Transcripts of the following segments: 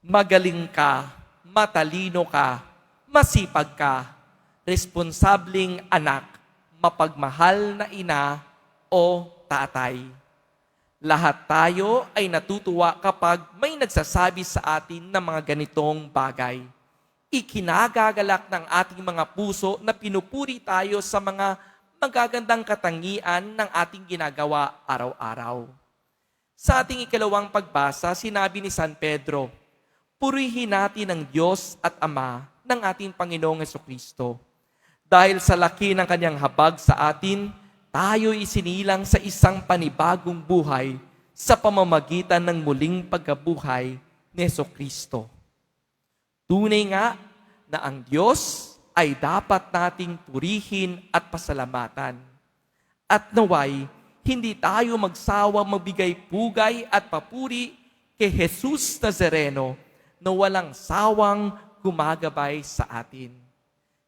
Magaling ka, matalino ka, masipag ka, responsableng anak, mapagmahal na ina o tatay. Lahat tayo ay natutuwa kapag may nagsasabi sa atin ng mga ganitong bagay. Ikinagagalak ng ating mga puso na pinupuri tayo sa mga magagandang katangian ng ating ginagawa araw-araw. Sa ating ikalawang pagbasa, sinabi ni San Pedro, purihin natin ang Diyos at Ama ng ating Panginoong Hesukristo. Dahil sa laki ng kanyang habag sa atin, tayo isinilang sa isang panibagong buhay sa pamamagitan ng muling pagkabuhay ni Hesukristo. Tunay nga na ang Diyos ay dapat nating purihin at pasalamatan. At naway, hindi tayo magsawa magbigay pugay at papuri kay Jesus Nazareno na walang sawang gumagabay sa atin.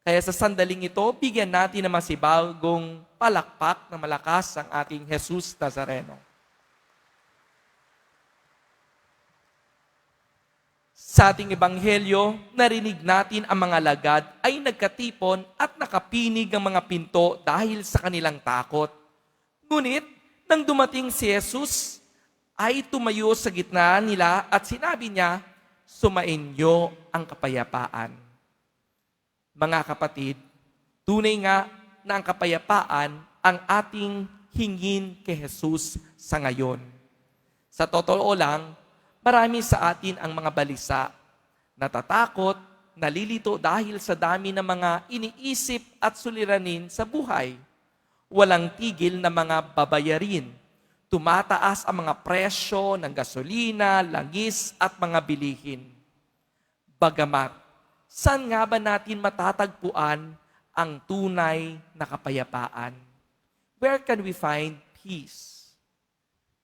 Kaya sa sandaling ito, bigyan natin ng masibagong palakpak na malakas ang ating Jesus Nazareno. Sa ating ebanghelyo, narinig natin ang mga lagad ay nagkatipon at nakapinig ang mga pinto dahil sa kanilang takot. Ngunit, nang dumating si Jesus, ay tumayo sa gitna nila at sinabi niya, sumainyo ang kapayapaan. Mga kapatid, tunay nga na ang kapayapaan ang ating hingin kay Jesus sa ngayon. Sa totoo lang, marami sa atin ang mga balisa, natatakot, nalilito dahil sa dami ng mga iniisip at suliranin sa buhay. Walang tigil na mga babayarin. Tumataas ang mga presyo ng gasolina, langis at mga bilihin. Bagamat, saan nga ba natin matatagpuan ang tunay na kapayapaan? Where can we find peace?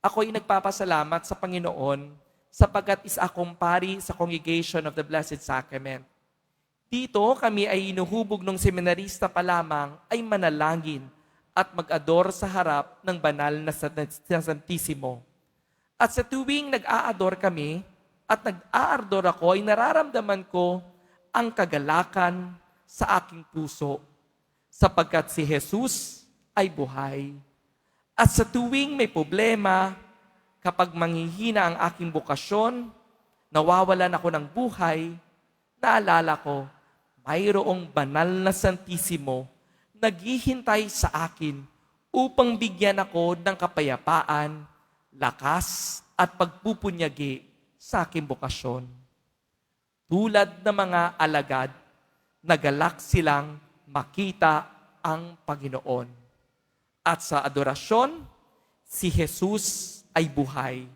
Ako'y nagpapasalamat sa Panginoon sapagkat isa akong pari sa Congregation of the Blessed Sacrament. Dito kami ay inuhubog ng seminarista pa lamang ay manalangin at mag-ador sa harap ng banal na Santissimo. At sa tuwing nag-aador kami at nag-aardor ako ay nararamdaman ko ang kagalakan sa aking puso sapagkat si Jesus ay buhay. At sa tuwing may problema, kapag manghihina ang aking bukasyon, nawawalan ako ng buhay, naalala ko, mayroong banal na Santissimo naghihintay sa akin upang bigyan ako ng kapayapaan, lakas at pagpupunyagi sa aking bukasyon. Tulad ng mga alagad, nagalak silang makita ang Panginoon. At sa adorasyon, si Jesus ay buhay.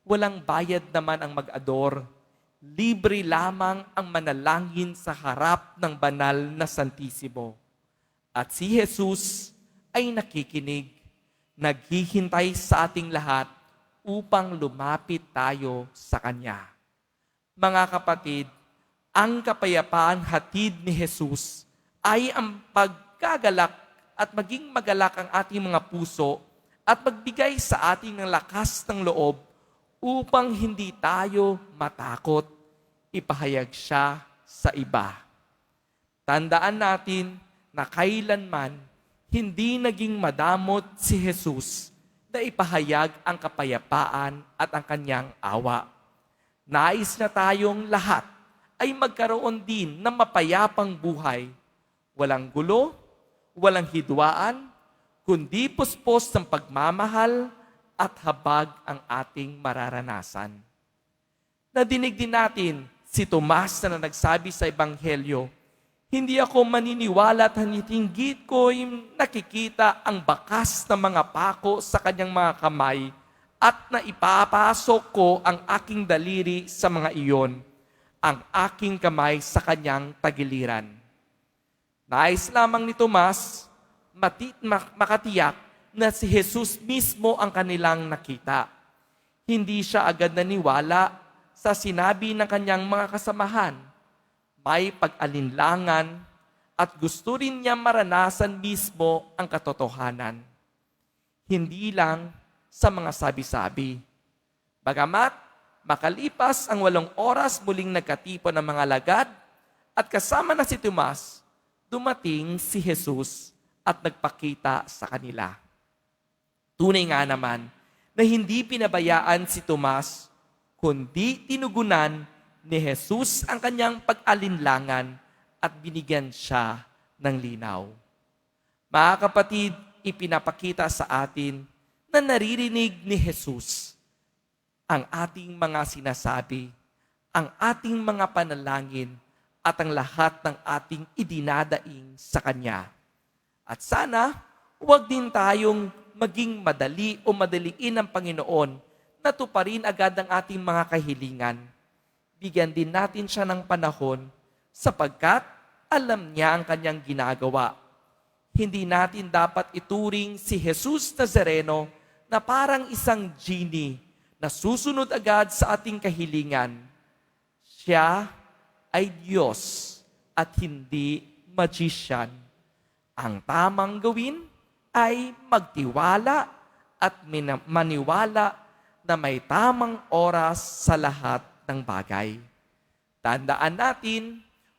Walang bayad naman ang mag-ador. Libre lamang ang manalangin sa harap ng banal na Santissimo. At si Jesus ay nakikinig, naghihintay sa ating lahat upang lumapit tayo sa Kanya. Mga kapatid, ang kapayapaan hatid ni Jesus ay ang pagkagalak at maging magalak ang ating mga puso at magbigay sa ating ng lakas ng loob upang hindi tayo matakot, ipahayag siya sa iba. Tandaan natin na kailanman hindi naging madamot si Jesus na ipahayag ang kapayapaan at ang kanyang awa. Nais na tayong lahat ay magkaroon din ng mapayapang buhay. Walang gulo, walang hidwaan, kundi puspos ng pagmamahal at habag ang ating mararanasan. Nadinig din natin si Tomas na nagsabi sa Ebanghelyo, hindi ako maniniwala at hinitinggit ko yung nakikita ang bakas ng mga pako sa kanyang mga kamay at na ipapasok ko ang aking daliri sa mga iyon, ang aking kamay sa kanyang tagiliran. Nais lamang ni Tomas makatiyak na si Jesus mismo ang kanilang nakita. Hindi siya agad naniwala sa sinabi ng kanyang mga kasamahan. May pag-alinlangan at gusto rin niya maranasan mismo ang katotohanan. Hindi lang sa mga sabi-sabi. Bagamat Makalipas ang 8 oras, muling nagkatipon ang mga alagad at kasama na si Tomas, dumating si Jesus at nagpakita sa kanila. Tunay nga naman na hindi pinabayaan si Tomas, kundi tinugunan ni Jesus ang kanyang pag-alinlangan at binigyan siya ng linaw. Mga kapatid, ipinapakita sa atin na naririnig ni Jesus ang ating mga sinasabi, ang ating mga panalangin, at ang lahat ng ating idinadaing sa Kanya. At sana, huwag din tayong maging madali o madaliin ng Panginoon na tuparin agad ang ating mga kahilingan. Bigyan din natin siya ng panahon sapagkat alam niya ang kanyang ginagawa. Hindi natin dapat ituring si Jesus Nazareno na parang isang genie na susunod agad sa ating kahilingan. Siya ay Diyos at hindi magician. Ang tamang gawin ay magtiwala at maniwala na may tamang oras sa lahat ng bagay. Tandaan natin,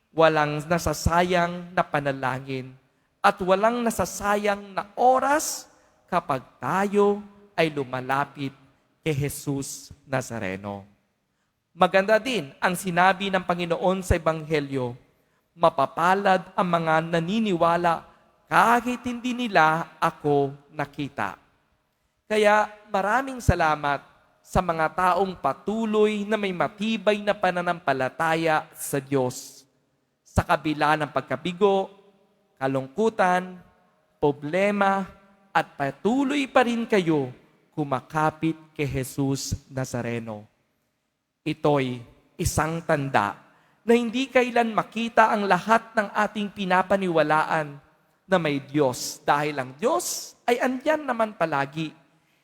walang nasasayang na panalangin at walang nasasayang na oras kapag tayo ay lumalapit kay Jesus Nazareno. Maganda din ang sinabi ng Panginoon sa Ebanghelyo, mapapalad ang mga naniniwala kahit hindi nila ako nakita. Kaya maraming salamat sa mga taong patuloy na may matibay na pananampalataya sa Diyos. Sa kabila ng pagkabigo, kalungkutan, problema, at patuloy pa rin kayo kumakapit kay Jesus Nazareno. Ito'y isang tanda na hindi kailan makita ang lahat ng ating pinapaniwalaan na may Diyos. Dahil ang Diyos ay andyan naman palagi.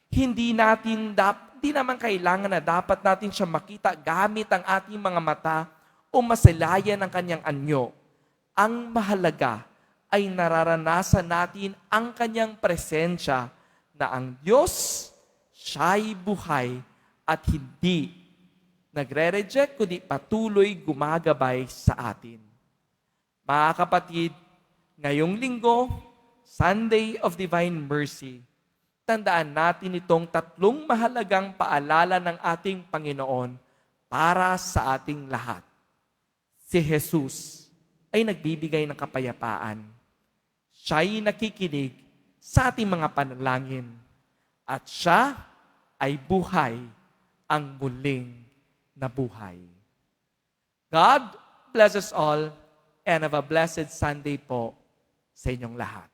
Hindi naman kailangan na dapat natin siya makita gamit ang ating mga mata o masilayan ang kanyang anyo. Ang mahalaga ay nararanasan natin ang kanyang presensya na ang Diyos, siya'y buhay at hindi nagre-reject, kundi patuloy gumagabay sa atin. Mga kapatid, ngayong linggo, Sunday of Divine Mercy, tandaan natin itong 3 mahalagang paalala ng ating Panginoon para sa ating lahat. Si Jesus ay nagbibigay ng kapayapaan. Siya'y nakikinig sa ating mga panalangin. At siya ay buhay, ang muling na buhay. God bless us all and have a blessed Sunday po sa inyong lahat.